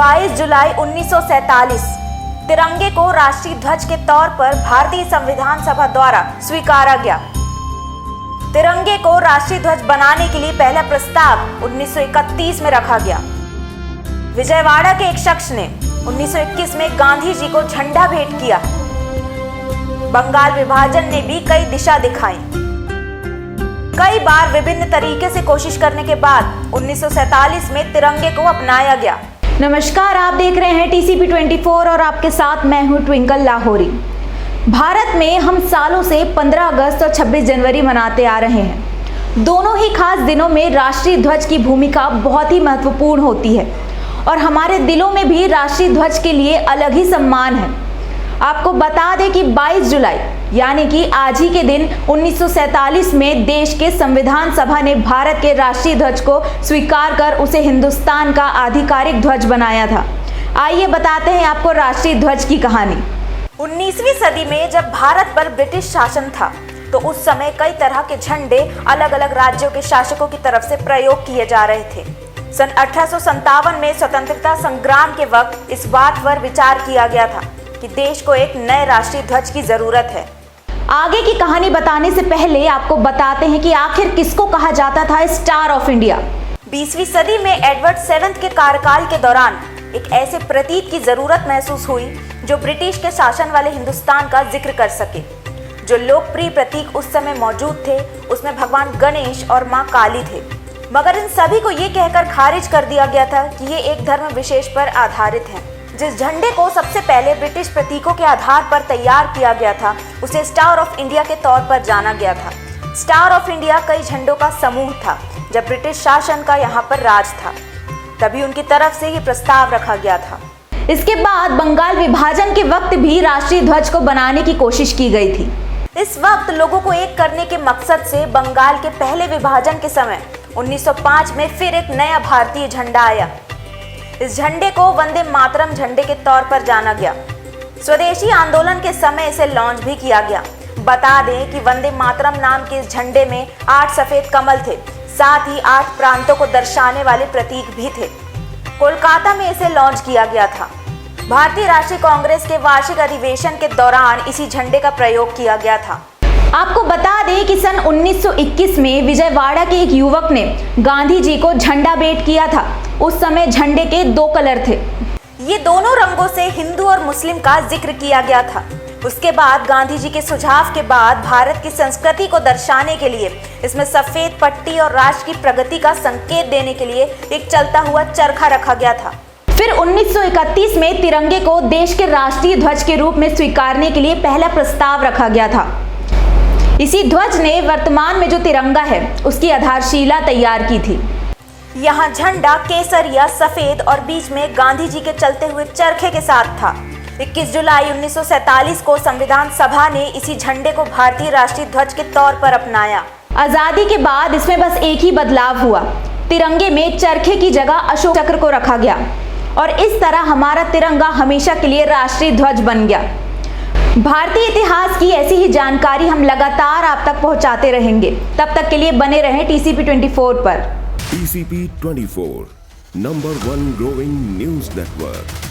22 जुलाई 1947 तिरंगे को राष्ट्रीय ध्वज के तौर पर भारतीय संविधान सभा द्वारा स्वीकारा गया। तिरंगे को राष्ट्रीय ध्वज बनाने के लिए पहला प्रस्ताव 1931 में रखा गया। विजयवाड़ा के एक शख्स ने 1921 में गांधी जी को झंडा भेंट किया। बंगाल विभाजन ने भी कई दिशा दिखाई। कई बार विभिन्न तरीके से कोशिश करने के बाद 1947 में तिरंगे को अपनाया गया। नमस्कार, आप देख रहे हैं TCP 24 और आपके साथ मैं हूं ट्विंकल लाहौरी। भारत में हम सालों से 15 अगस्त और 26 जनवरी मनाते आ रहे हैं। दोनों ही खास दिनों में राष्ट्रीय ध्वज की भूमिका बहुत ही महत्वपूर्ण होती है और हमारे दिलों में भी राष्ट्रीय ध्वज के लिए अलग ही सम्मान है। आपको बता दें कि 22 जुलाई यानी कि आज ही के दिन 1947 में देश के संविधान सभा ने भारत के राष्ट्रीय ध्वज को स्वीकार कर उसे हिंदुस्तान का आधिकारिक ध्वज बनाया था। आइए बताते हैं आपको राष्ट्रीय ध्वज की कहानी। 19वीं सदी में जब भारत पर ब्रिटिश शासन था तो उस समय कई तरह के झंडे अलग अलग राज्यों के शासकों की तरफ से प्रयोग किए जा रहे थे। सन 1857 में स्वतंत्रता संग्राम के वक्त इस बात पर विचार किया गया था कि देश को एक नए राष्ट्रीय ध्वज की जरूरत है। आगे की कहानी बताने से पहले आपको बताते हैं कि आखिर किसको कहा जाता था स्टार ऑफ इंडिया। 20वीं सदी में एडवर्ड 7 के कार्यकाल के दौरान एक ऐसे प्रतीक की जरूरत महसूस हुई जो ब्रिटिश के शासन वाले हिंदुस्तान का जिक्र कर सके। जो लोकप्रिय प्रतीक उस समय मौजूद थे उसमें भगवान गणेश और मां काली थे, मगर इन सभी को ये कहकर खारिज कर दिया गया था कि ये एक धर्म विशेष पर आधारित है। जिस झंडे को सबसे पहले ब्रिटिश प्रतीकों के आधार पर तैयार किया गया था उसे स्टार ऑफ इंडिया के तौर पर जाना गया था। स्टार ऑफ इंडिया कई झंडों का समूह था। जब ब्रिटिश शासन का यहाँ पर राज था तभी उनकी तरफ से ये प्रस्ताव रखा गया था। इसके बाद बंगाल विभाजन के वक्त भी राष्ट्रीय ध्वज को बनाने की कोशिश की गई थी। इस वक्त लोगों को एक करने के मकसद से बंगाल के पहले विभाजन के समय 1905 में फिर एक नया भारतीय झंडा आया। इस झंडे को वंदे मातरम झंडे के तौर पर जाना गया। स्वदेशी आंदोलन के समय इसे लॉन्च भी किया गया। बता दें कि वंदे मातरम नाम के इस झंडे में 8 सफेद कमल थे, साथ ही 8 प्रांतों को दर्शाने वाले प्रतीक भी थे। कोलकाता में इसे लॉन्च किया गया था। भारतीय राष्ट्रीय कांग्रेस के वार्षिक अधिवेशन के दौरान इसी झंडे का प्रयोग किया गया था। आपको बता दें कि सन 1921 में विजयवाड़ा के एक युवक ने गांधी जी को झंडा भेंट किया था। उस समय झंडे के 2 कलर थे। ये दोनों रंगों से हिंदू और मुस्लिम का जिक्र किया गया था। उसके बाद गांधी जी के सुझाव के बाद भारत की संस्कृति को दर्शाने के लिए इसमें सफेद पट्टी और राष्ट्र की प्रगति का संकेत देने के लिए एक चलता हुआ चरखा रखा गया था। फिर 1931 में तिरंगे को देश के राष्ट्रीय ध्वज के रूप में स्वीकारने के लिए पहला प्रस्ताव रखा गया था। इसी ध्वज ने वर्तमान में जो तिरंगा है उसकी आधारशिला तैयार की थी। यहाँ झंडा केसरिया सफेद और बीच में गांधी जी के चलते हुए चरखे के साथ था। 21 जुलाई 1947 को संविधान सभा ने इसी झंडे को भारतीय राष्ट्रीय ध्वज के तौर पर अपनाया। आजादी के बाद इसमें बस एक ही बदलाव हुआ। तिरंगे में चरखे की जगह अशोक चक्र को रखा गया और इस तरह हमारा तिरंगा हमेशा के लिए राष्ट्रीय ध्वज बन गया। भारतीय इतिहास की ऐसी ही जानकारी हम लगातार आप तक पहुंचाते रहेंगे। तब तक के लिए बने रहें TCP 24 पर। TCP 24, #1 growing news network.